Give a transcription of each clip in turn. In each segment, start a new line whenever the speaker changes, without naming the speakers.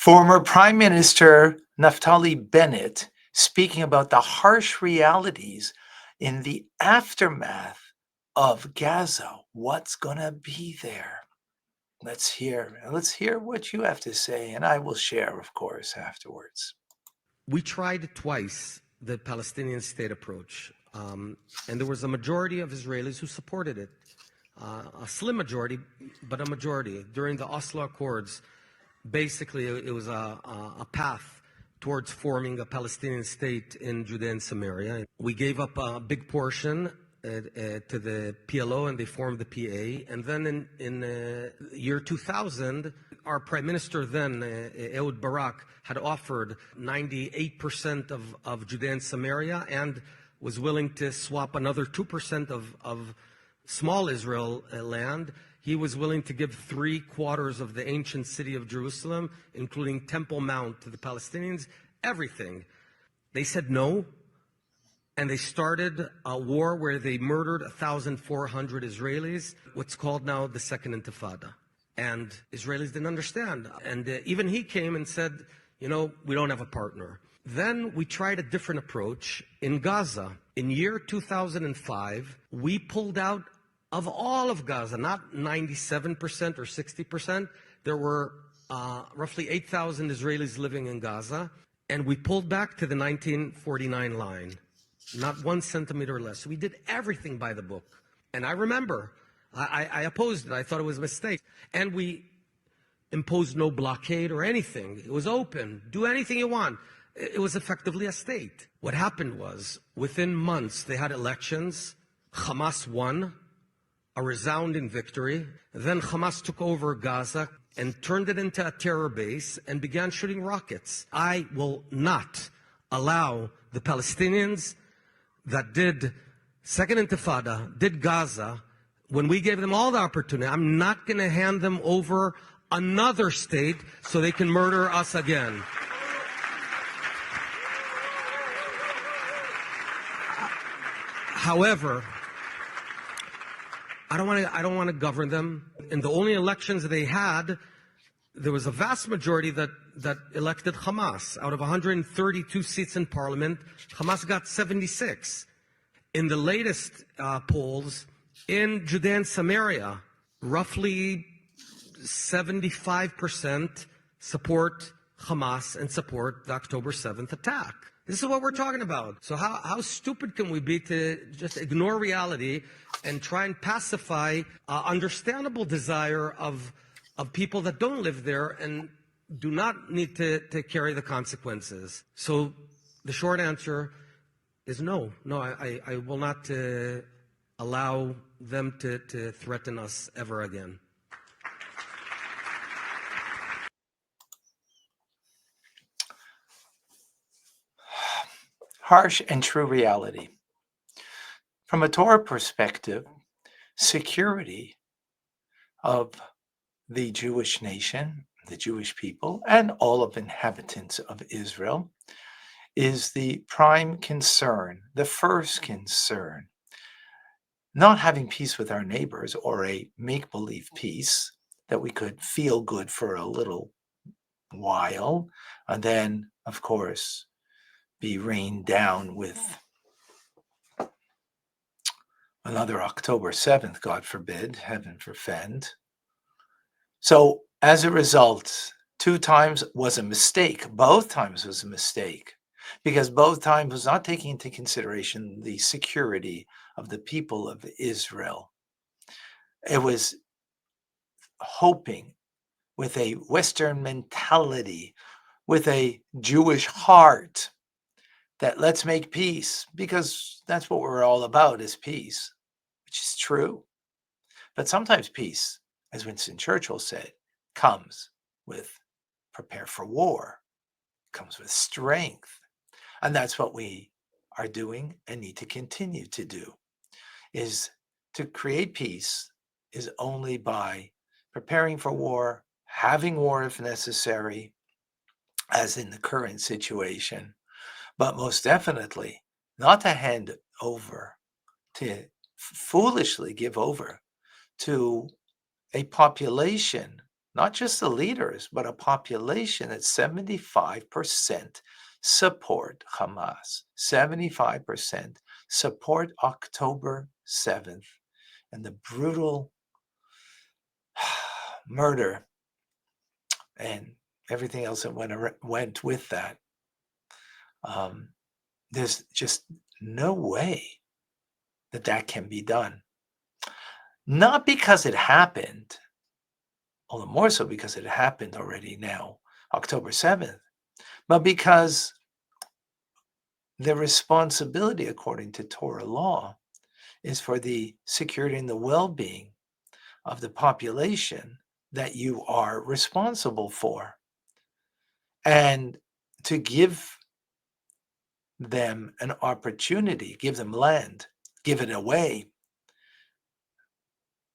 Former Prime Minister Naftali Bennet speaking about the harsh realities in the aftermath of Gaza. What's going to be there? Let's hear what you have to say, and I will share, of course, afterwards.
We tried twice the Palestinian state approach, and there was a majority of Israelis who supported it. A slim majority, but a majority. During the Oslo Accords, basically it was a path towards forming a Palestinian state in Judea and Samaria. We gave up a big portion to the PLO, and they formed the PA. And then in year 2000, our prime minister then, Ehud Barak, had offered 98% of Judea and Samaria and was willing to swap another 2% of small Israel land. He was willing to give 3/4 of the ancient city of Jerusalem, including Temple Mount, to the Palestinians, everything. They said no, and they started a war where they murdered 1,400 Israelis, what's called now the Second Intifada. And Israelis didn't understand. And even he came and said, we don't have a partner. Then we tried a different approach in Gaza. In year 2005, we pulled out of all of Gaza, not 97% or 60%. There were roughly 8,000 Israelis living in Gaza, and we pulled back to the 1949 line, not 1 centimeter less. We did everything by the book. And I remember, I opposed it. I thought it was a mistake. And we imposed no blockade or anything. It was open. Do anything you want. It was effectively a state. What happened was, within months, they had elections. Hamas won, a resounding victory. Then Hamas took over Gaza and turned it into a terror base and began shooting rockets. I will not allow the Palestinians that did Second Intifada, did Gaza, when we gave them all the opportunity, I'm not going to hand them over another state so they can murder us again. However, I don't want to govern them. In the only elections they had, there was a vast majority that elected Hamas. Out of 132 seats in parliament, Hamas got 76. In the latest polls, in Judea and Samaria, roughly 75% support Hamas and support the October 7th attack. This is what we're talking about. So how stupid can we be to just ignore reality and try and pacify understandable desire of people that don't live there and do not need to carry the consequences? So the short answer is no. No, I will not allow them to threaten us ever again.
Harsh and true reality. From a Torah perspective, security of the Jewish nation, the Jewish people, and all of inhabitants of Israel is the prime concern, the first concern. Not having peace with our neighbors or a make-believe peace that we could feel good for a little while, and then, of course, be rained down with another October 7th, God forbid, heaven forfend. So as a result, 2 times was a mistake. Both times was a mistake, because both times was not taking into consideration the security of the people of Israel. It was hoping with a Western mentality, with a Jewish heart, that let's make peace, because that's what we're all about, is peace, which is true. But sometimes peace, as Winston Churchill said, comes with prepare for war, comes with strength. And that's what we are doing and need to continue to do, is to create peace is only by preparing for war, having war if necessary, as in the current situation, but most definitely not to hand over, to foolishly give over to a population, not just the leaders, but a population that 75% support Hamas, 75% support October 7th, and the brutal murder and everything else that went with that. There's just no way that can be done. Not because it happened, all the more so because it happened already now, October 7th, but because the responsibility, according to Torah law, is for the security and the well-being of the population that you are responsible for. And to give them an opportunity, give them land, give it away,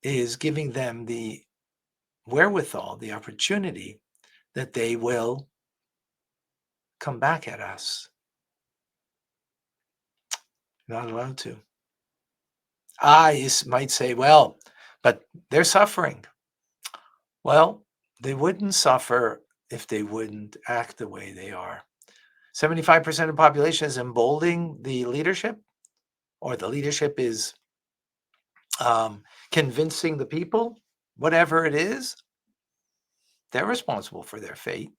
is giving them the wherewithal, the opportunity that they will come back at us. Not allowed to. You might say, well, but they're suffering. Well, they wouldn't suffer if they wouldn't act the way they are. 75% of the population is emboldening the leadership, or the leadership is convincing the people, whatever it is, they're responsible for their fate.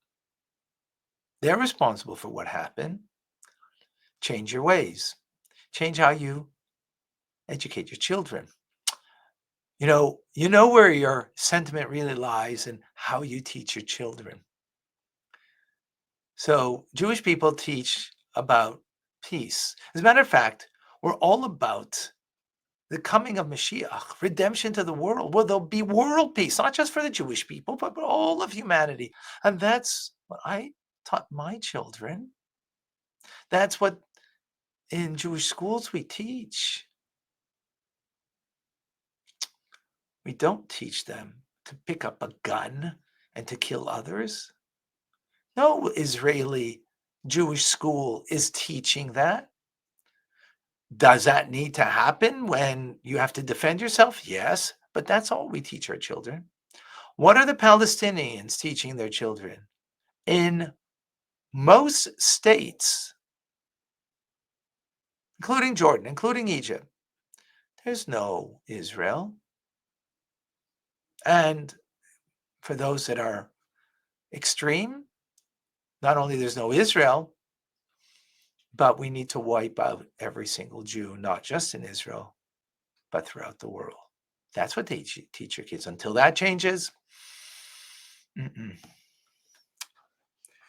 They're responsible for what happened. Change your ways. Change how you educate your children. You know where your sentiment really lies in how you teach your children. So Jewish people teach about peace. As a matter of fact, we're all about the coming of Mashiach, redemption to the world, where there'll be world peace, not just for the Jewish people, but for all of humanity. And that's what I taught my children. That's what in Jewish schools we teach. We don't teach them to pick up a gun and to kill others. No Israeli Jewish school is teaching that. Does that need to happen when you have to defend yourself? Yes, but that's all we teach our children. What are the Palestinians teaching their children? In most states, including Jordan, including Egypt, there's no Israel. And for those that are extreme, not only there's no Israel, but we need to wipe out every single Jew, not just in Israel, but throughout the world. That's what they teach your kids. Until that changes,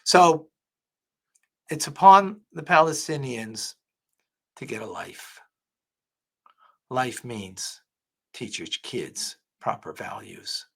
So it's upon the Palestinians to get a life. Life means teach your kids proper values.